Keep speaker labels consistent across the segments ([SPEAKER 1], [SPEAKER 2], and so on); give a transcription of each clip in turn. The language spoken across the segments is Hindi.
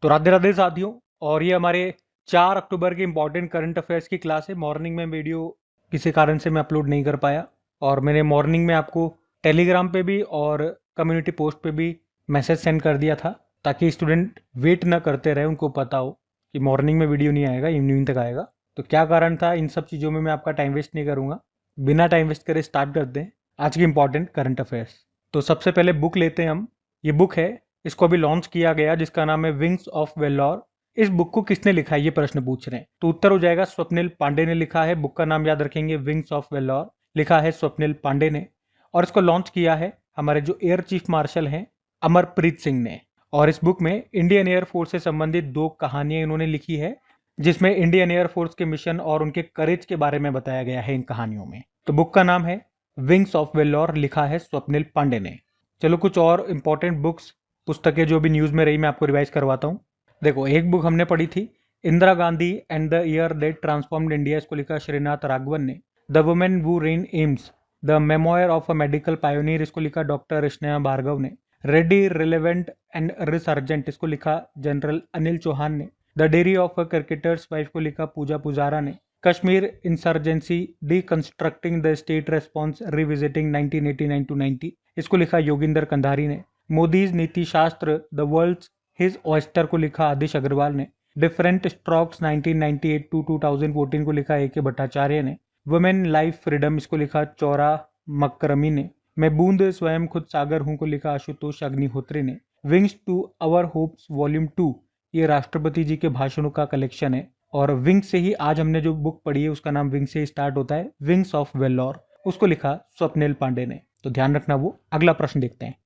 [SPEAKER 1] तो राधे राधे साथियों। और ये हमारे 4 अक्टूबर के इम्पोर्टेंट करंट अफेयर्स की क्लास है। मॉर्निंग में वीडियो किसी कारण से मैं अपलोड नहीं कर पाया और मैंने मॉर्निंग में आपको टेलीग्राम पे भी और कम्युनिटी पोस्ट पे भी मैसेज सेंड कर दिया था ताकि स्टूडेंट वेट ना करते रहे, उनको पता हो कि मॉर्निंग में वीडियो नहीं आएगा, इवनिंग तक आएगा। तो क्या कारण था, इन सब चीज़ों में मैं आपका टाइम वेस्ट नहीं करूँगा। बिना टाइम वेस्ट करे स्टार्ट करते हैं आज की इंपॉर्टेंट करंट अफेयर्स। तो सबसे पहले बुक लेते हैं हम। ये बुक है, इसको अभी लॉन्च किया गया, जिसका नाम है विंग्स ऑफ वेलोर। इस बुक को किसने लिखा है, ये प्रश्न पूछ रहे हैं। तो उत्तर हो जाएगा स्वप्निल पांडे ने लिखा है। बुक का नाम याद रखेंगे, विंग्स ऑफ वेलोर, लिखा है स्वप्निल पांडे ने। और इसको लॉन्च किया है हमारे जो एयर चीफ मार्शल हैं अमरप्रीत सिंह ने। और इस बुक में इंडियन एयरफोर्स से संबंधित 2 कहानियां इन्होंने लिखी है, जिसमें इंडियन एयरफोर्स के मिशन और उनके करेज के बारे में बताया गया है इन कहानियों में। तो बुक का नाम है विंग्स ऑफ वेलोर, लिखा है स्वप्निल पांडे ने। चलो कुछ और इंपॉर्टेंट बुक्स, पुस्तकें जो भी न्यूज़ में रही, मैं आपको रिवाइज करवाता हूँ। देखो, एक बुक हमने पढ़ी थी, Indira Gandhi and the year that transformed India. इसको लिखा श्रीनाथ राघवन ने। The women who ran AIIMS, the memoir of a medical pioneer. इसको लिखा डॉक्टर स्नेहा भार्गव ने। रेडी, रिलेवेंट एंड रिसर्जेंट, इसको लिखा जनरल अनिल चौहान ने। The diary of a cricketer's wife को लिखा पूजा पुजारा ने। Kashmir insurgency, deconstructing the state response revisiting 1989 to 90। इसको लिखा योगिंदर कंधारी ने। मोदीज नीति शास्त्र, द वर्ल्ड्स हिज ऑयस्टर को लिखा आदिश अग्रवाल ने। डिफरेंट स्ट्रोक्स 1998 टू 2014 को लिखा ए के भट्टाचार्य ने। वुमेन लाइफ फ्रीडम, इसको लिखा चौरा मकरमी ने। मैं बूंद स्वयं खुद सागर हूं को लिखा आशुतोष अग्निहोत्री ने। Wings to our hopes volume 2, ये राष्ट्रपति जी के भाषणों का कलेक्शन है। और विंग से ही आज हमने जो बुक पढ़ी है उसका नाम विंग से ही स्टार्ट होता है, विंग्स ऑफ वेलोर। उसको लिखा स्वप्निल पांडे ने। तो ध्यान रखना वो। अगला प्रश्न देखते हैं।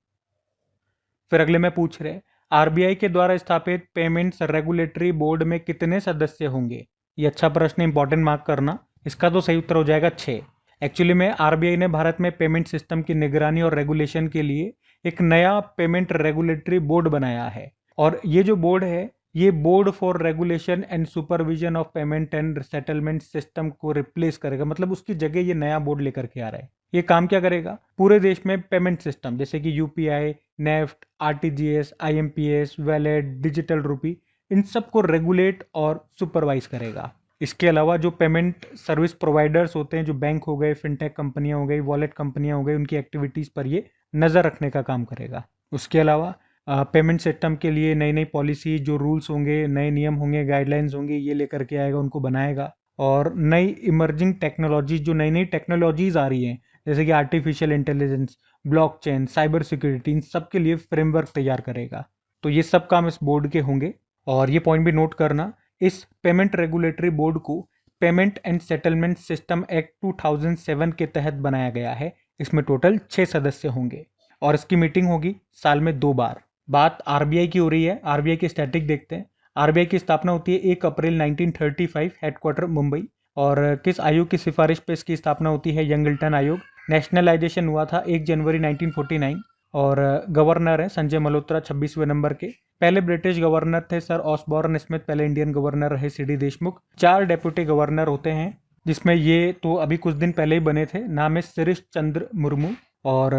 [SPEAKER 1] फिर अगले में पूछ रहे, आरबीआई के द्वारा स्थापित पेमेंट्स रेगुलेटरी बोर्ड में कितने सदस्य होंगे। ये अच्छा प्रश्न, इंपॉर्टेंट, मार्क करना। इसका तो सही उत्तर हो जाएगा 6। एक्चुअली में आरबीआई ने भारत में पेमेंट सिस्टम की निगरानी और रेगुलेशन के लिए एक नया पेमेंट रेगुलेटरी बोर्ड बनाया है। और ये जो बोर्ड है, ये board for regulation and supervision of payment and settlement system को रिप्लेस करेगा। मतलब उसकी जगह ये नया बोर्ड लेकर के आ रहा है। ये काम क्या करेगा, पूरे देश में पेमेंट सिस्टम जैसे कि UPI, NEFT, RTGS, IMPS, wallet, digital rupee, इन सब को रेगुलेट और सुपरवाइज करेगा। इसके अलावा जो पेमेंट सर्विस प्रोवाइडर्स होते हैं, जो बैंक हो गए, फिनटेक कंपनियां हो गई, वॉलेट कंपनियां हो गई, उनकी एक्टिविटीज़ पर ये नज़र रखने का काम करेगा। उसके अलावा पेमेंट सिस्टम के लिए नई नई पॉलिसी, जो रूल्स होंगे, नए नियम होंगे, गाइडलाइंस होंगे, ये लेकर के आएगा, उनको बनाएगा। और नई इमर्जिंग टेक्नोलॉजीज, जो नई नई टेक्नोलॉजीज आ रही हैं, जैसे कि artificial intelligence, blockchain, cyber security, इन सब के लिए फ्रेमवर्क तैयार करेगा। तो ये सब काम इस बोर्ड के होंगे। और ये पॉइंट भी नोट करना, इस पेमेंट रेगुलेटरी बोर्ड को payment and settlement system act 2007 के तहत बनाया गया है। इसमें टोटल 6 सदस्य होंगे और इसकी मीटिंग होगी साल में 2 बार। बात आरबीआई की हो रही है। आरबीआई की स्टैटिक देखते हैं। आरबीआई की स्थापना होती है 1 अप्रैल 1935, हेडक्वार्टर मुंबई। और किस आयोग की सिफारिश पे इसकी स्थापना होती है, यंगल्टन आयोग। नेशनलाइजेशन हुआ था 1 जनवरी 1949। और गवर्नर है संजय मल्होत्रा 26वें नंबर के। पहले ब्रिटिश गवर्नर थे सर ऑसबॉर्न स्मिथ, पहले इंडियन गवर्नर रहे सीडी देशमुख। 4 डेप्यूटी गवर्नर होते हैं, जिसमें ये तो अभी कुछ दिन पहले ही बने थे। नाम है शिरीष चंद्र मुर्मू। और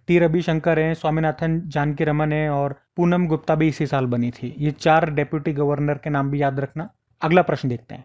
[SPEAKER 1] टी रविशंकर हैं, स्वामीनाथन जानकी रमन है, और पूनम गुप्ता भी इसी साल बनी थी। ये 4 डेप्यूटी गवर्नर के नाम भी याद रखना। अगला प्रश्न देखते हैं।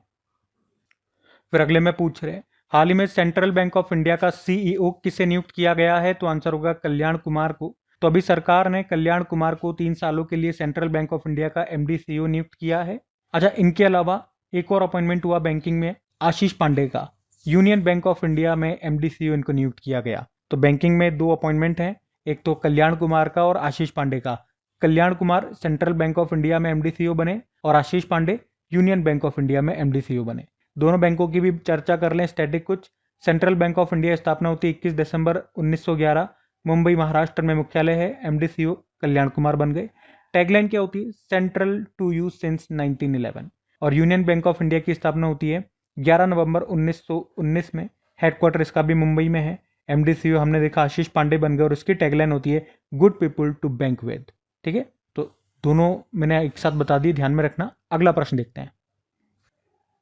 [SPEAKER 1] फिर अगले में पूछ रहे, हाल ही में सेंट्रल बैंक ऑफ इंडिया का सीईओ किसे नियुक्त किया गया है। तो आंसर होगा कल्याण कुमार को। तो अभी सरकार ने कल्याण कुमार को 3 सालों के लिए सेंट्रल बैंक ऑफ इंडिया का एमडी सीईओ नियुक्त किया है। अच्छा, इनके अलावा एक और अपॉइंटमेंट हुआ बैंकिंग में, आशीष पांडे का। यूनियन बैंक ऑफ इंडिया में एमडी सीईओ इनको नियुक्त किया गया। तो बैंकिंग में 2 अपॉइंटमेंट हैं, एक तो कल्याण कुमार का और आशीष पांडे का। Kalyan Kumar central bank of India में एमडी सीईओ बने और Ashish Pandey union bank of India में एमडी सीईओ बने। दोनों बैंकों की भी चर्चा कर लें स्टैटिक कुछ। सेंट्रल बैंक ऑफ इंडिया स्थापना होती है 21 दिसंबर 1911, मुंबई महाराष्ट्र में मुख्यालय है। एमडी सीईओ कल्याण कुमार बन गए। टैगलाइन क्या होती है, सेंट्रल टू यू सिंस 1911। और यूनियन बैंक ऑफ इंडिया की स्थापना होती है 11 नवंबर 1919 में। हेडक्वार्टर इसका भी मुंबई में है। एमडी सीईओ हमने देखा आशीष पांडे बन गए और इसकी टैगलाइन होती है good people to bank with. ठीक है, तो दोनों मैंने एक साथ बता दिए, ध्यान में रखना। अगला प्रश्न देखते हैं।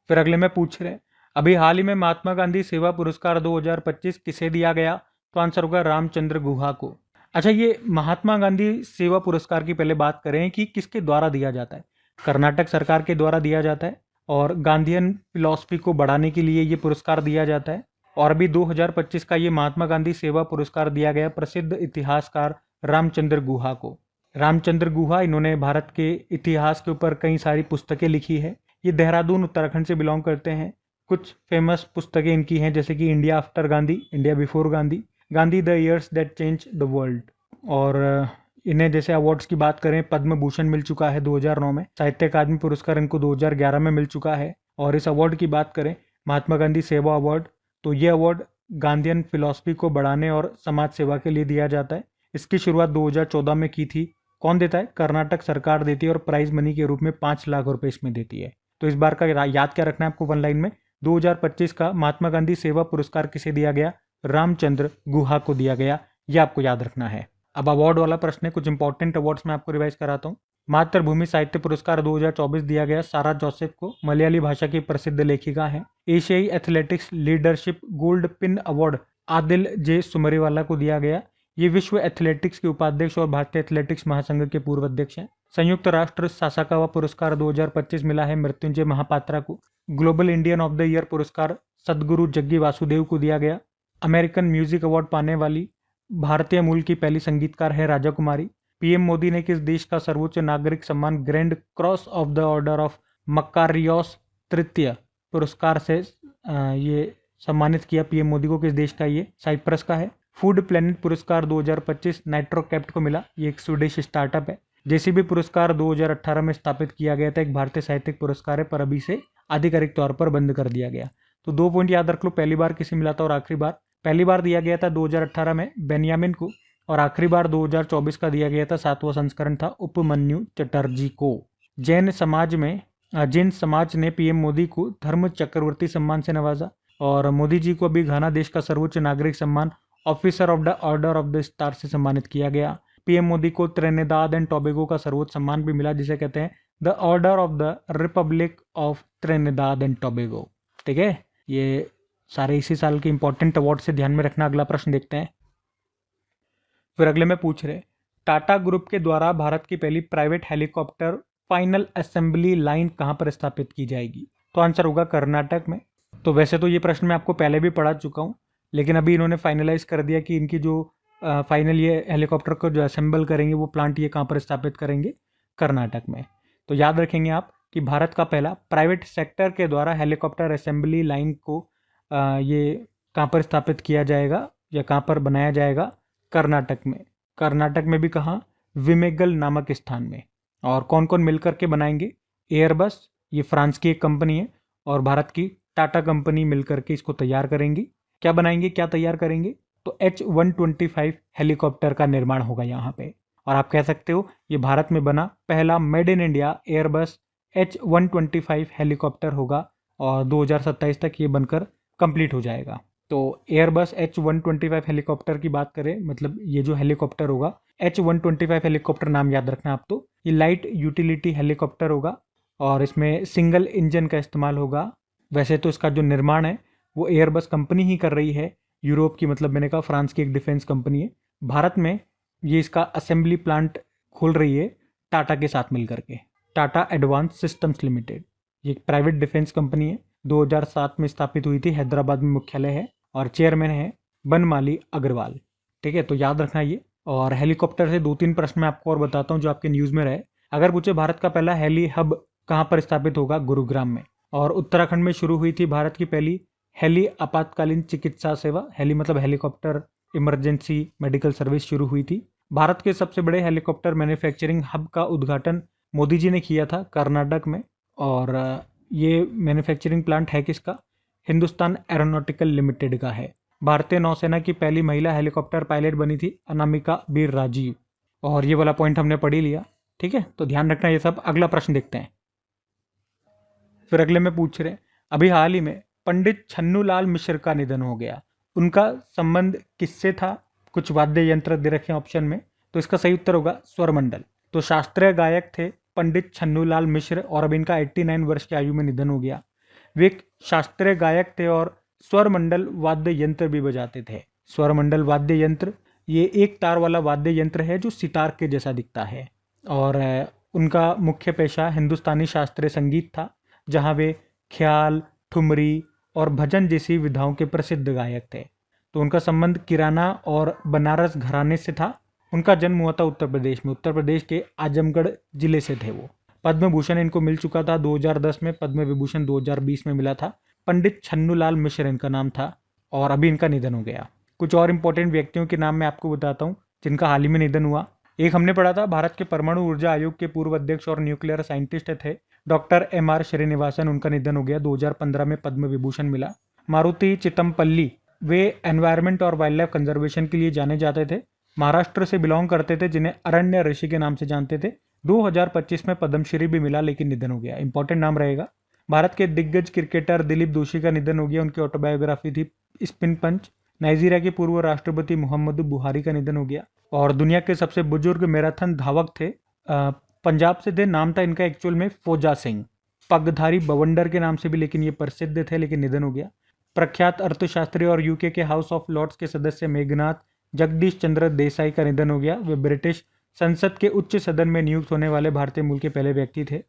[SPEAKER 1] फिर अगले में पूछ रहे, अभी हाल ही में महात्मा गांधी सेवा पुरस्कार 2025 किसे दिया गया। तो आंसर होगा रामचंद्र गुहा को। अच्छा, ये महात्मा गांधी सेवा पुरस्कार की पहले बात करें कि किसके द्वारा दिया जाता है। कर्नाटक सरकार के द्वारा दिया जाता है और गांधीयन फिलॉसफी को बढ़ाने के लिए ये पुरस्कार दिया जाता है। और अभी 2025 का ये महात्मा गांधी सेवा पुरस्कार दिया गया प्रसिद्ध इतिहासकार रामचंद्र गुहा को। रामचंद्र गुहा, इन्होंने भारत के इतिहास के ऊपर कई सारी पुस्तकें लिखी है। ये देहरादून उत्तराखंड से बिलोंग करते हैं। कुछ फेमस पुस्तकें इनकी हैं जैसे कि India after Gandhi, India before Gandhi, Gandhi the years that change the world. और इन्हें जैसे अवार्ड्स की बात करें, पद्म भूषण मिल चुका है 2009 में, साहित्य अकादमी पुरस्कार इनको 2011 में मिल चुका है। और इस अवार्ड की बात करें, महात्मा गांधी सेवा अवार्ड, तो ये अवार्ड गांधीयन फिलॉसफी को बढ़ाने और समाज सेवा के लिए दिया जाता है। इसकी शुरुआत 2014 में की थी। कौन देता है? कर्नाटक सरकार देती है और प्राइज मनी के रूप में 5 लाख रुपए इसमें देती है। तो इस बार का याद क्या रखना है आपको वन लाइन में, 2025 का महात्मा गांधी सेवा पुरस्कार किसे दिया गया? रामचंद्र गुहा को दिया गया। यह आपको याद रखना है। अब अवार्ड वाला प्रश्न है, कुछ इंपॉर्टेंट अवार्ड्स मैं आपको रिवाइज कराता हूँ। मातृभूमि साहित्य पुरस्कार 2024 दिया गया सारा जोसेफ को, मलयाली भाषा की प्रसिद्ध लेखिका हैं। एशियाई athletics leadership gold pin award Adille J Sumariwalla को दिया गया। ये विश्व एथलेटिक्स के उपाध्यक्ष और भारतीय एथलेटिक्स महासंघ के पूर्व अध्यक्ष हैं। संयुक्त राष्ट्र सासाकावा पुरस्कार 2025 मिला है मृत्युंजय महापात्रा को। Global Indian of the year पुरस्कार सदगुरु जग्गी वासुदेव को दिया गया। अमेरिकन म्यूजिक अवार्ड पाने वाली भारतीय मूल की पहली संगीतकार है राजा कुमारी। पीएम मोदी ने किस देश का सर्वोच्च नागरिक सम्मान grand cross of the order of Makarios तृतीय पुरस्कार से ये सम्मानित किया? पीएम मोदी को किस देश का? ये साइप्रस का है। फूड प्लेनेट पुरस्कार 2025 नाइट्रोकैप्ट को मिला। ये एक स्वीडिश स्टार्टअप है। जेसीबी पुरस्कार 2018 में स्थापित किया गया था, एक भारतीय साहित्यिक पुरस्कार है, पर अभी से आधिकारिक तौर पर बंद कर दिया गया। तो 2 पॉइंट याद रख लो, पहली बार किसे मिला था और आखिरी बार। पहली बार दिया गया था 2018 में बेनियामिन को, और आखिरी बार 2024 का दिया गया था, 7वां संस्करण था, उपमन्यु चटर्जी को। जैन समाज ने पीएम मोदी को धर्म चक्रवर्ती सम्मान से नवाजा। और मोदी जी को अभी घाना देश का सर्वोच्च नागरिक सम्मान officer of the order of the star से सम्मानित किया गया। पीएम मोदी को त्रिनिदाद एंड टोबैगो का सर्वोच्च सम्मान भी मिला, जिसे कहते हैं the order of the Republic of Trinidad and Tobago. ठीक है, ये सारे इसी साल के इंपॉर्टेंट अवार्ड से ध्यान में रखना। अगला प्रश्न देखते हैं। फिर अगले में पूछ रहे, टाटा ग्रुप के द्वारा भारत की पहली private helicopter final assembly line कहां पर स्थापित की जाएगी? तो आंसर होगा कर्नाटक में। तो वैसे तो ये प्रश्न मैं आपको पहले भी पढ़ा चुका हूं, लेकिन अभी इन्होंने फाइनलाइज कर दिया कि इनकी जो फाइनल ये हेलीकॉप्टर को जो असेंबल करेंगे वो प्लांट ये कहाँ पर स्थापित करेंगे? कर्नाटक में। तो याद रखेंगे आप कि भारत का पहला प्राइवेट सेक्टर के द्वारा हेलीकॉप्टर असेंबली लाइन को ये कहाँ पर स्थापित किया जाएगा या कहाँ पर बनाया जाएगा? कर्नाटक में। कर्नाटक में भी कहाँ? विमेगल नामक स्थान में। और कौन कौन मिलकर के बनाएंगे? एयरबस, ये फ्रांस की एक कंपनी है, और भारत की टाटा कंपनी मिलकर के इसको तैयार करेंगी। क्या बनाएंगे, क्या तैयार करेंगे? तो H-125 हेलीकॉप्टर का निर्माण होगा यहाँ पे। और आप कह सकते हो ये भारत में बना पहला made in India Airbus H-125 helicopter होगा, और 2027 तक ये बनकर कंप्लीट हो जाएगा। तो एयरबस H-125 हेलीकॉप्टर की बात करें, मतलब ये जो हेलीकॉप्टर होगा H-125 हेलीकॉप्टर, नाम याद रखना आप, तो ये लाइट यूटिलिटी हेलीकॉप्टर होगा और इसमें सिंगल इंजन का इस्तेमाल होगा। वैसे तो इसका जो निर्माण है वो एयरबस कंपनी ही कर रही है, यूरोप की, मतलब मैंने कहा फ्रांस की एक डिफेंस कंपनी है। भारत में ये इसका असेंबली प्लांट खोल रही है टाटा के साथ मिलकर के, टाटा एडवांस सिस्टम्स लिमिटेड। ये एक प्राइवेट डिफेंस कंपनी है, 2007 में स्थापित हुई थी, हैदराबाद में मुख्यालय है, और चेयरमैन है बनमाली अग्रवाल। ठीक है, तो याद रखना ये। और हेलीकॉप्टर से 2-3 प्रश्न मैं आपको और बताता हूँ जो आपके न्यूज़ में रहे। अगर पूछे भारत का पहला हेली हब कहाँ पर स्थापित होगा? गुरुग्राम में। और उत्तराखंड में शुरू हुई थी भारत की पहली हेली आपातकालीन चिकित्सा सेवा। हेली मतलब हेलीकॉप्टर इमरजेंसी मेडिकल सर्विस शुरू हुई थी। भारत के सबसे बड़े हेलीकॉप्टर मैन्युफैक्चरिंग हब का उद्घाटन मोदी जी ने किया था कर्नाटक में। और ये मैन्युफैक्चरिंग प्लांट है किसका? हिंदुस्तान एरोनॉटिकल लिमिटेड का है। भारतीय नौसेना की पहली महिला हेलीकॉप्टर पायलट बनी थी अनामिका बीर राजीव। और ये वाला पॉइंट हमने पढ़ ही लिया। ठीक है, तो ध्यान रखना ये सब। अगला प्रश्न देखते हैं। फिर अगले में पूछ रहे, अभी हाल ही में पंडित छन्नूलाल मिश्र का निधन हो गया, उनका संबंध किससे था? कुछ वाद्य यंत्र दे रखे हैं ऑप्शन में, तो इसका सही उत्तर होगा स्वरमंडल। तो शास्त्रीय गायक थे पंडित छन्नूलाल मिश्र, और अब इनका 89 वर्ष की आयु में निधन हो गया। वे एक शास्त्रीय गायक थे और स्वरमंडल वाद्य यंत्र भी बजाते थे। स्वरमंडल वाद्य यंत्र ये एक तार वाला वाद्य यंत्र है जो सितार के जैसा दिखता है, और उनका मुख्य पेशा हिंदुस्तानी शास्त्रीय संगीत था, जहाँ वे ख्याल, ठुमरी और भजन जैसी विधाओं के प्रसिद्ध गायक थे। तो उनका संबंध किराना और बनारस घराने से था। उनका जन्म हुआ था उत्तर प्रदेश में, उत्तर प्रदेश के आजमगढ़ जिले से थे वो। पद्म भूषण इनको मिल चुका था 2010 में, पद्म विभूषण 2020 में मिला था। पंडित छन्नूलाल मिश्र इनका नाम था और अभी इनका निधन हो गया। कुछ और इंपॉर्टेंट व्यक्तियों के नाम मैं आपको बताता हूँ जिनका हाल ही में निधन हुआ। एक हमने पढ़ा था, भारत के परमाणु ऊर्जा आयोग के पूर्व अध्यक्ष और न्यूक्लियर साइंटिस्ट थे डॉक्टर MR श्रीनिवासन, उनका निधन हो गया। 2015 में पद्म विभूषण मिला। मारुति चितमपल्ली, वे एनवायरनमेंट और वाइल्ड लाइफ कंजर्वेशन के लिए जाने जाते थे। महाराष्ट्र से बिलोंग करते थे, जिन्हें अरण्य ऋषि के नाम से जानते थे। 2025 में पद्मश्री भी मिला, लेकिन निधन हो गया। इंपॉर्टेंट नाम रहेगा। भारत के दिग्गज क्रिकेटर दिलीप दोषी का निधन हो गया। उनकी ऑटोबायोग्राफी थी स्पिन पंच। नाइजीरिया के पूर्व राष्ट्रपति मुहम्मदु बुहारी का निधन हो गया। और दुनिया के सबसे बुजुर्ग मैराथन धावक थे, पंजाब से थे, नाम था इनका एक्चुअल में फौजा सिंह, पगधारी बवंडर के नाम से भी, लेकिन ये प्रसिद्ध थे, लेकिन निधन हो गया। प्रख्यात अर्थशास्त्री और यूके के हाउस ऑफ लॉर्ड्स के सदस्य मेघनाथ जगदीश चंद्र देसाई का निधन हो गया। वे ब्रिटिश संसद के उच्च सदन में नियुक्त होने वाले भारतीय मूल के पहले व्यक्ति थे।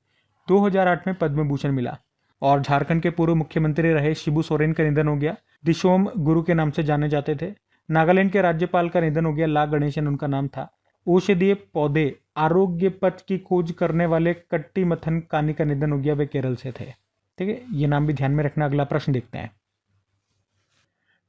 [SPEAKER 1] 2008 में पद्म भूषण मिला। और झारखंड के पूर्व मुख्यमंत्री रहे शिबू सोरेन का निधन हो गया। दिशोम गुरु के नाम से जाने जाते थे। नागालैंड के राज्यपाल का निधन हो गया, ला गणेशन उनका नाम था। औषधीय पौधे आरोग्य पथ की खोज करने वाले कट्टी मथन कानी का निधन हो गया, वे केरल से थे। ठीक है, ये नाम भी ध्यान में रखना। अगला प्रश्न देखते हैं।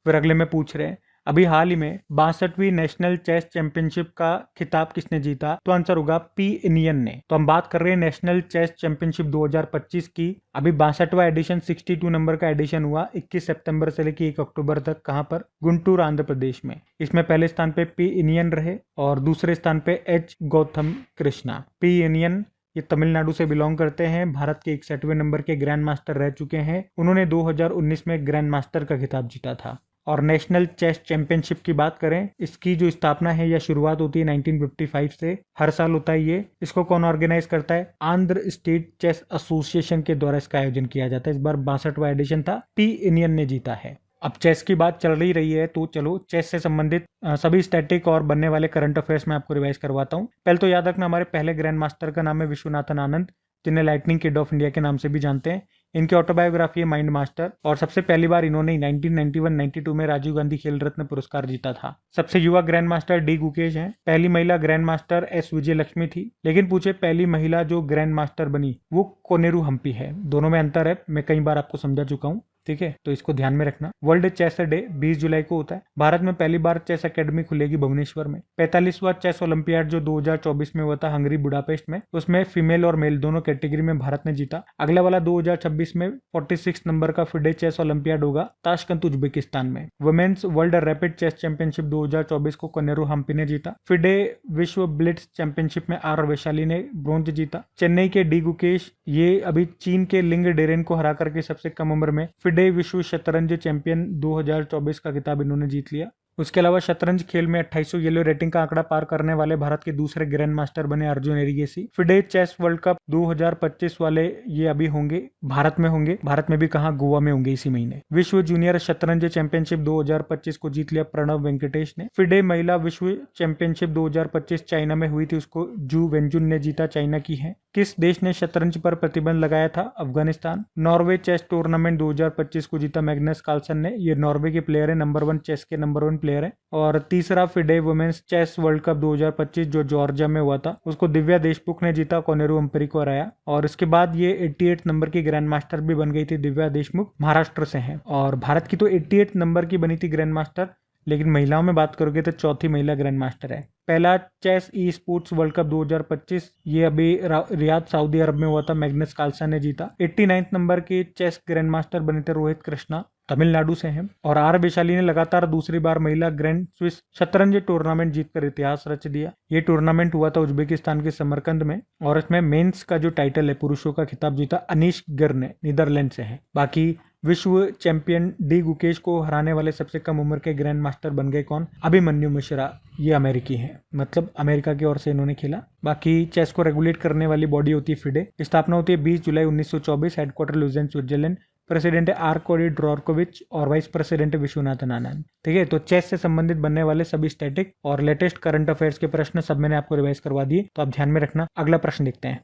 [SPEAKER 1] फिर अगले में पूछ रहे हैं, अभी हाल ही में 62वीं नेशनल चेस चैंपियनशिप का खिताब किसने जीता? तो आंसर होगा पी इनियन ने। तो हम बात कर रहे हैं नेशनल चेस चैंपियनशिप 2025 की। अभी 62वां एडिशन 62 नंबर का एडिशन हुआ 21 सितंबर से लेकर 1 अक्टूबर तक। कहां पर? गुंटूर, आंध्र प्रदेश में। इसमें पहले स्थान पे पी इनियन रहे और दूसरे स्थान पे H Gautam Krishna. P inion ये तमिलनाडु से बिलोंग करते हैं। भारत के 61वें नंबर के ग्रैंड मास्टर रह चुके हैं। उन्होंने 2019 में ग्रैंड मास्टर का खिताब जीता था। और नेशनल चेस चैंपियनशिप की बात करें, इसकी जो स्थापना है या शुरुआत होती है 1955 से, हर साल होता है ये। इसको कौन ऑर्गेनाइज करता है? आंध्र स्टेट चेस एसोसिएशन के द्वारा इसका आयोजन किया जाता है। इस बार 62वां एडिशन था, पी इनियन ने जीता है। अब चेस की बात चल रही है, तो चलो चेस से संबंधित सभी स्टैटिक और बनने वाले करंट अफेयर्स में आपको रिवाइज करवाता हूँ। पहले तो याद रखना, हमारे पहले ग्रैंड मास्टर का नाम है विश्वनाथन आनंद, जिन्हें लाइटनिंग किड ऑफ इंडिया के नाम से भी जानते हैं। इनकी ऑटोबायोग्राफी है माइंड मास्टर, और सबसे पहली बार इन्होंने 1991-92 में राजीव गांधी खेल रत्न पुरस्कार जीता था। सबसे युवा ग्रैंड मास्टर डी गुकेश हैं। पहली महिला ग्रैंड मास्टर एस विजय लक्ष्मी थी। लेकिन पूछे पहली महिला जो ग्रैंड मास्टर बनी वो कोनेरू हम्पी है। दोनों में अंतर है, मैं कई बार आपको समझा चुका हूँ। ठीक है, तो इसको ध्यान में रखना। वर्ल्ड चेस डे 20 जुलाई को होता है। भारत में पहली बार चेस एकेडमी खुलेगी भुवनेश्वर में। 45वां चेस ओलंपियाड जो 2024 में हुआ था हंगरी बुडापेस्ट में, उसमें फीमेल और मेल दोनों कैटेगरी में भारत ने जीता। अगला वाला 2026 में 46 नंबर का फिडे चेस ओलंपियाड होगा ताशकंद उज्बेकिस्तान में। Women's world rapid chess championship 2024 को कोनेरू हम्पी ने जीता। फिडे विश्व ब्लिट्ज चैंपियनशिप में आर वैशाली ने ब्रॉन्ज जीता। चेन्नई के डी गुकेश, ये अभी चीन के लिंग डेरेन को हरा करके सबसे कम उम्र में फिडे विश्व शतरंज चैंपियन 2024 का खिताब इन्होंने जीत लिया। उसके अलावा शतरंज खेल में 2800 येलो रेटिंग का आंकड़ा पार करने वाले भारत के दूसरे ग्रैंड मास्टर बने Arjun Erigaisi. FIDE chess world cup 2025 वाले ये अभी होंगे, भारत में होंगे। भारत में भी कहाँ? गोवा में होंगे इसी महीने। विश्व जूनियर शतरंज चैंपियनशिप 2025 को जीत लिया प्रणव वेंकटेश ने। फिडे महिला विश्व चैंपियनशिप 2025 चाइना में हुई थी, उसको जू वेंजुन ने जीता, चाइना की है। किस देश ने शतरंज पर प्रतिबंध लगाया था? अफगानिस्तान। नॉर्वे चेस टूर्नामेंट 2025 को जीता मैग्नस कार्लसन ने। ये नॉर्वे के प्लेयर है, नंबर 1 चेस के नंबर 1 प्लेयर है। और तीसरा FIDE women's chess world cup 2025 जो जॉर्जिया में हुआ था, उसको दिव्या देशमुख ने जीता, कोनेरू हम्पी को हराया। और इसके बाद ये 88 नंबर की ग्रैंड मास्टर भी बन गई थी दिव्या देशमुख, महाराष्ट्र से हैं। और भारत की तो 88 नंबर की बनी थी ग्रैंड मास्टर, लेकिन महिलाओं में बात करोगे तो चौथी महिला ग्रैंड मास्टर है। पहला chess esports world cup 2025 ये अभी रियाद सऊदी अरब में हुआ था, मैग्नस कार्लसन ने जीता। 89 नंबर के चेस ग्रैंड मास्टर बने थे रोहित कृष्णा, तमिलनाडु से हैं। और आर वैशाली ने लगातार दूसरी बार महिला ग्रैंड स्विस शतरंज टूर्नामेंट जीतकर इतिहास रच दिया। ये टूर्नामेंट हुआ था उज्बेकिस्तान के समरकंद में, और इसमें मेंस का जो टाइटल है, पुरुषों का खिताब जीता अनीश गर ने, नीदरलैंड से है। बाकी विश्व चैंपियन डी गुकेश को हराने वाले सबसे कम उम्र के ग्रैंड मास्टर बन गए कौन? अभिमन्यु मिश्रा, ये अमेरिकी हैं, मतलब अमेरिका की ओर से इन्होंने खेला। बाकी चेस को रेगुलेट करने वाली बॉडी होती है फिडे। स्थापना होती है 20 जुलाई 1924, हेडक्वार्टर लुजेन स्विट्जरलैंड। प्रेसिडेंट है आर्कोडी ड्रॉर्कोविच और वाइस प्रेसिडेंट है विश्वनाथन आनंद। ठीक है, तो चेस से संबंधित बनने वाले सभी स्टैटिक और लेटेस्ट करंट अफेयर्स के प्रश्न सब मैंने आपको रिवाइज करवा दिए, तो आप ध्यान में रखना। अगला प्रश्न देखते हैं।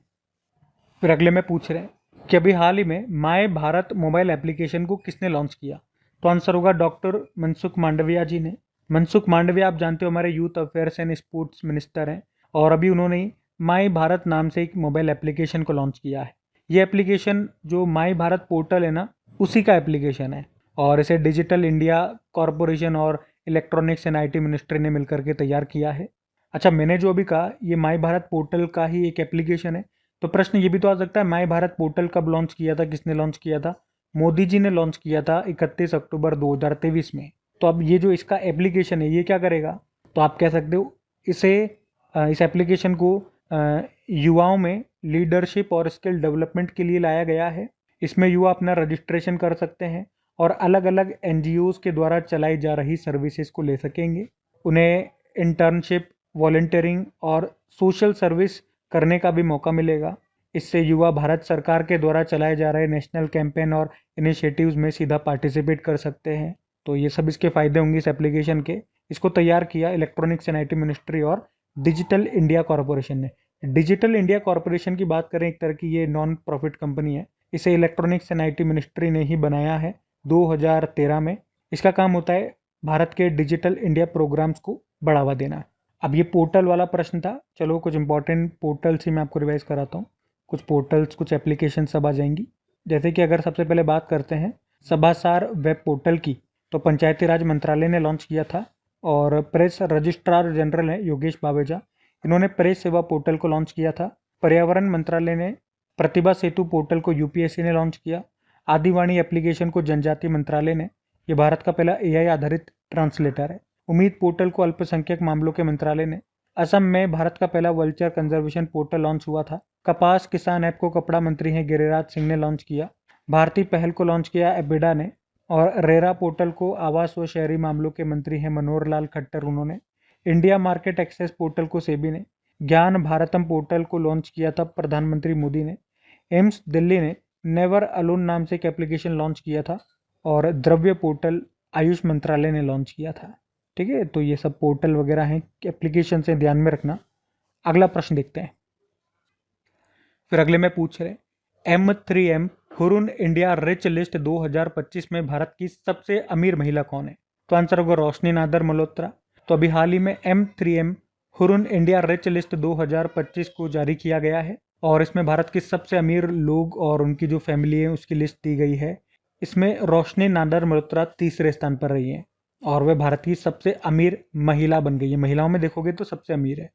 [SPEAKER 1] फिर अगले में पूछ रहे हैं कि अभी हाल ही में माय भारत मोबाइल एप्लीकेशन को किसने लॉन्च किया? तो आंसर होगा डॉक्टर मनसुख मांडविया जी ने। मनसुख मांडविया आप जानते हो हमारे youth affairs and sports minister हैं, और अभी उन्होंने माय भारत नाम से एक मोबाइल एप्लीकेशन को लॉन्च किया है। ये एप्लीकेशन जो माय भारत पोर्टल है ना, उसी का एप्लीकेशन है, और इसे डिजिटल इंडिया कॉरपोरेशन और इलेक्ट्रॉनिक्स एंड IT मिनिस्ट्री ने मिलकर के तैयार किया है। अच्छा, मैंने जो अभी कहा ये माय भारत पोर्टल का ही एक एप्लीकेशन है, तो प्रश्न ये भी तो आ सकता है माय भारत पोर्टल कब लॉन्च किया था, किसने लॉन्च किया था? मोदी जी ने लॉन्च किया था 31 अक्टूबर 2023 में। तो अब ये जो इसका एप्लीकेशन है ये क्या करेगा? तो आप कह सकते हो इस एप्लीकेशन को युवाओं में लीडरशिप और स्किल डेवलपमेंट के लिए लाया गया है। इसमें युवा अपना रजिस्ट्रेशन कर सकते हैं और अलग अलग NGOs के द्वारा चलाई जा रही सर्विसेज को ले सकेंगे। उन्हें इंटर्नशिप, वॉलंटियरिंग और सोशल सर्विस करने का भी मौका मिलेगा। इससे युवा भारत सरकार के द्वारा चलाए जा रहे नेशनल कैंपेन और इनिशिएटिव्स में सीधा पार्टिसिपेट कर सकते हैं। तो ये सब इसके फ़ायदे होंगे इस एप्लीकेशन के। इसको तैयार किया इलेक्ट्रॉनिक्स एंड IT मिनिस्ट्री और डिजिटल इंडिया कॉरपोरेशन ने। डिजिटल इंडिया कॉरपोरेशन की बात करें, एक तरह की ये नॉन प्रॉफिट कंपनी है। इसे इलेक्ट्रॉनिक्स एंड IT मिनिस्ट्री ने ही बनाया है 2013 में। इसका काम होता है भारत के डिजिटल इंडिया प्रोग्राम्स को बढ़ावा देना। अब ये पोर्टल वाला प्रश्न था, चलो कुछ इंपॉर्टेंट पोर्टल्स ही मैं आपको रिवाइज कराता हूँ। कुछ पोर्टल्स, कुछ एप्लीकेशन सब आ जाएंगी। जैसे कि अगर सबसे पहले बात करते हैं सभासार वेब पोर्टल की, तो पंचायती राज मंत्रालय ने लॉन्च किया था, और प्रेस रजिस्ट्रार जनरल हैं योगेश बावेजा, इन्होंने प्रेस सेवा पोर्टल को लॉन्च किया था। पर्यावरण मंत्रालय ने प्रतिभा सेतु पोर्टल को UPSC ने लॉन्च किया। आदिवाणी एप्लीकेशन को जनजाति मंत्रालय ने, ये भारत का पहला AI आधारित ट्रांसलेटर है। उम्मीद पोर्टल को अल्पसंख्यक मामलों के मंत्रालय ने। असम में भारत का पहला वल्चर कंजर्वेशन पोर्टल लॉन्च हुआ था। कपास किसान ऐप को कपड़ा मंत्री हैं गिरिराज सिंह ने लॉन्च किया। भारतीय पहल को लॉन्च किया एबिडा ने, और रेरा पोर्टल को आवास व शहरी मामलों के मंत्री हैं मनोहर लाल खट्टर, उन्होंने। इंडिया मार्केट एक्सेस पोर्टल को सेबी ने। ज्ञान भारतम पोर्टल को लॉन्च किया था प्रधानमंत्री मोदी ने। एम्स दिल्ली ने नेवर अलोन नाम से एक एप्लीकेशन लॉन्च किया था, और द्रव्य पोर्टल आयुष मंत्रालय ने लॉन्च किया था। ठीक है, तो ये सब पोर्टल वगैरह हैं, एप्लीकेशन से ध्यान में रखना। अगला प्रश्न देखते हैं। फिर अगले में पूछ रहे M3M Hurun India rich list 2025 में भारत की सबसे अमीर महिला कौन है? तो आंसर होगा रोशनी नादर मल्होत्रा। तो अभी हाल ही में M3M Hurun India rich list 2025 को जारी किया गया है, और इसमें भारत के सबसे अमीर लोग और उनकी जो फैमिली है उसकी लिस्ट दी गई है। इसमें रोशनी नादर मल्होत्रा तीसरे स्थान पर रही है, और वह भारत की सबसे अमीर महिला बन गई है। महिलाओं में देखोगे तो सबसे अमीर है।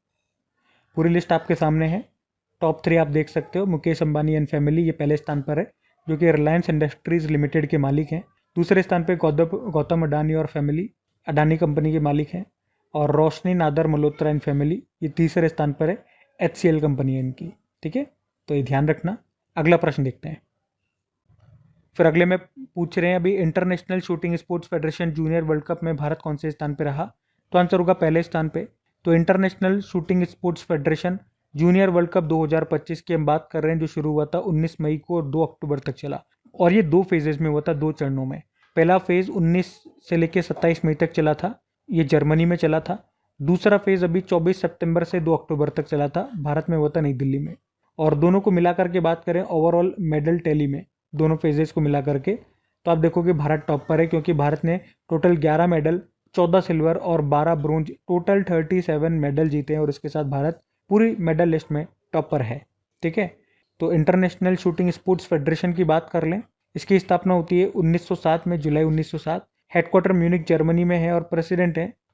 [SPEAKER 1] पूरी लिस्ट आपके सामने है। टॉप 3 आप देख सकते हो। मुकेश अंबानी एंड फैमिली ये पहले स्थान पर है, जो कि रिलायंस इंडस्ट्रीज लिमिटेड के मालिक हैं। दूसरे स्थान पर गौतम अडानी और फैमिली अडानी कंपनी के मालिक हैं, और रोशनी नादर मल्होत्रा एंड फैमिली ये तीसरे स्थान पर है। HCL कंपनी है इनकी। ठीक है, तो ये ध्यान रखना। अगला प्रश्न देखते हैं। फिर अगले में पूछ रहे हैं अभी international shooting sports federation junior world cup में भारत कौन से स्थान पर रहा? तो आंसर होगा पहले स्थान पे। तो international shooting sports federation junior world cup 2025 की हम बात कर रहे हैं, जो शुरू हुआ था 19 मई को और 2 अक्टूबर तक चला, और ये 2 फेजेस में हुआ था, 2 चरणों में। पहला फेज 19 से लेकर 27 मई तक चला था, ये जर्मनी में चला था। दूसरा फेज अभी 24 सितंबर से 2 अक्टूबर तक चला था, भारत में हुआ था नई दिल्ली में। और दोनों को मिला करके बात करें ओवरऑल मेडल टैली में, दोनों फेजेस को मिला करके, तो आप देखोगे भारत टॉप पर है, क्योंकि भारत ने टोटल 11 मेडल, 14 सिल्वर और 12 ब्रोंज, टोटल 37 मेडल जीते हैं, और इसके साथ भारत पूरी मेडल लिस्ट में टॉप पर है। ठीक है, तो इंटरनेशनल शूटिंग स्पोर्ट्स फेडरेशन की बात कर लें, इसकी स्थापना होती है 1907 में, जुलाई 1907। हेडक्वार्टर म्यूनिक जर्मनी में है,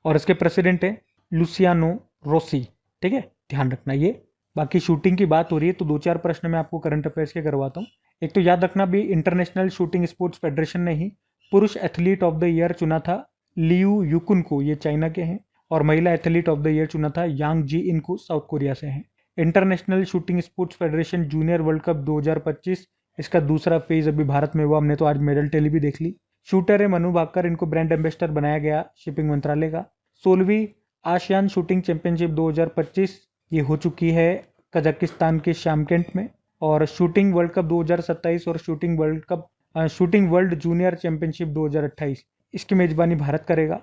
[SPEAKER 1] और इसके प्रेसिडेंट है लुसियानो रोसी। ठीक है, ध्यान रखना ये। बाकी शूटिंग की बात हो रही है, तो 2-4 प्रश्न मैं आपको करंट अफेयर्स के करवाता हूँ। एक तो याद रखना भी, इंटरनेशनल शूटिंग स्पोर्ट्स फेडरेशन ने ही पुरुष एथलीट ऑफ द ईयर चुना था लियू युकुन को, ये चाइना के हैं, और महिला एथलीट ऑफ द ईयर चुना था यांग जी इन को, साउथ कोरिया से हैं। International shooting sports federation junior world cup 2025, इसका दूसरा फेज अभी भारत में हुआ, हमने तो आज मेडल टैली भी देख ली। शूटर है मनु भाकर, इनको ब्रांड एम्बेसडर बनाया गया शिपिंग मंत्रालय का। 16वीं आसियान शूटिंग चैंपियनशिप 2025 ये हो चुकी है कजाकिस्तान के शामकेंट में, और शूटिंग वर्ल्ड कप 2027 और shooting world cup shooting world junior championship 2028, इसकी मेजबानी भारत करेगा।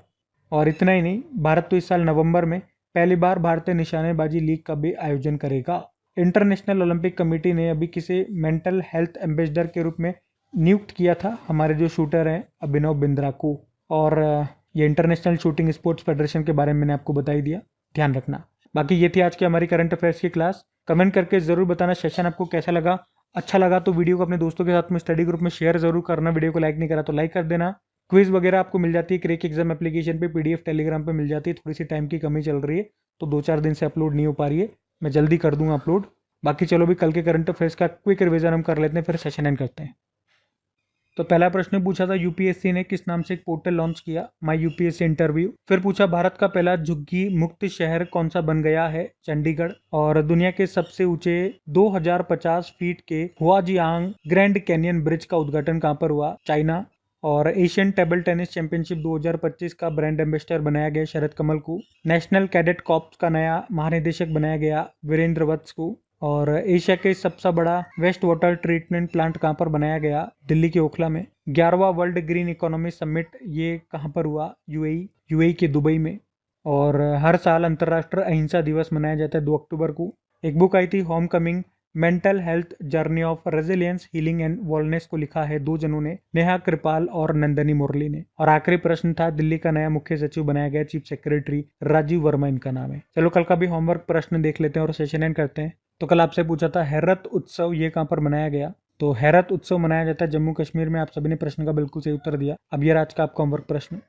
[SPEAKER 1] और इतना ही नहीं, भारत तो इस साल नवंबर में पहली बार भारतीय निशानेबाजी लीग का भी आयोजन करेगा। इंटरनेशनल ओलंपिक कमेटी ने अभी किसी मेंटल हेल्थ एम्बेसडर के रूप में नियुक्त किया था हमारे जो शूटर हैं अभिनव बिंद्रा को। और ये इंटरनेशनल शूटिंग स्पोर्ट्स फेडरेशन के बारे में मैंने आपको बता ही दिया, ध्यान रखना। बाकी ये थी आज की हमारी करंट अफेयर्स की क्लास। कमेंट करके ज़रूर बताना सेशन आपको कैसा लगा। अच्छा लगा तो वीडियो को अपने दोस्तों के साथ में स्टडी ग्रुप में शेयर जरूर करना। वीडियो को लाइक नहीं करा तो लाइक कर देना। क्विज वगैरह आपको मिल जाती है क्रेक एग्जाम एप्लीकेशन पे, पीडीएफ टेलीग्राम पे मिल जाती है। थोड़ी सी टाइम की कमी चल रही है तो 2-4 दिन से अपलोड नहीं हो पा रही है, मैं जल्दी कर दूंगा अपलोड। बाकी चलो भी कल के करंट अफेयर्स का क्विक रिवीजन हम कर लेते हैं, फिर सेशन एंड करते हैं। तो पहला प्रश्न पूछा था यूपीएससी ने किस नाम से एक पोर्टल लॉन्च किया, माई यूपीएससी इंटरव्यू। फिर पूछा भारत का पहला झुग्गी मुक्त शहर कौन सा बन गया है, चंडीगढ़। और दुनिया के सबसे ऊंचे 2050 फीट के हुआजियांग ग्रैंड कैनियन ब्रिज का उद्घाटन कहां पर हुआ, चाइना। और एशियन टेबल टेनिस चैंपियनशिप 2025 का ब्रांड एम्बेसडर बनाया गया शरद कमल को। नेशनल कैडेट कॉर्प्स का नया महानिदेशक बनाया गया वीरेंद्र वत्स को। और एशिया के सबसे बड़ा वेस्ट वाटर ट्रीटमेंट प्लांट कहाँ पर बनाया गया, दिल्ली के ओखला में। 11वां वर्ल्ड ग्रीन इकोनॉमी समिट ये कहाँ पर हुआ, यूएई के दुबई में। और हर साल अंतर्राष्ट्रीय अहिंसा दिवस मनाया जाता है 2 अक्टूबर को। एक बुक आई थी home coming, mental health journey of resilience healing and wellness को लिखा है 2 जनों ने, नेहा कृपाल और नंदनी मुरली ने। और आखिरी प्रश्न था दिल्ली का नया मुख्य सचिव बनाया गया चीफ सेक्रेटरी राजीव वर्मा इनका नाम है। चलो कल का भी होमवर्क प्रश्न देख लेते हैं और सेशन एंड करते हैं। तो कल आपसे पूछा था हैरत उत्सव ये कहाँ पर मनाया गया, तो हैरत उत्सव मनाया जाता है जम्मू कश्मीर में। आप सभी ने प्रश्न का बिल्कुल सही उत्तर दिया। अब ये आज का आपका होमवर्क प्रश्न।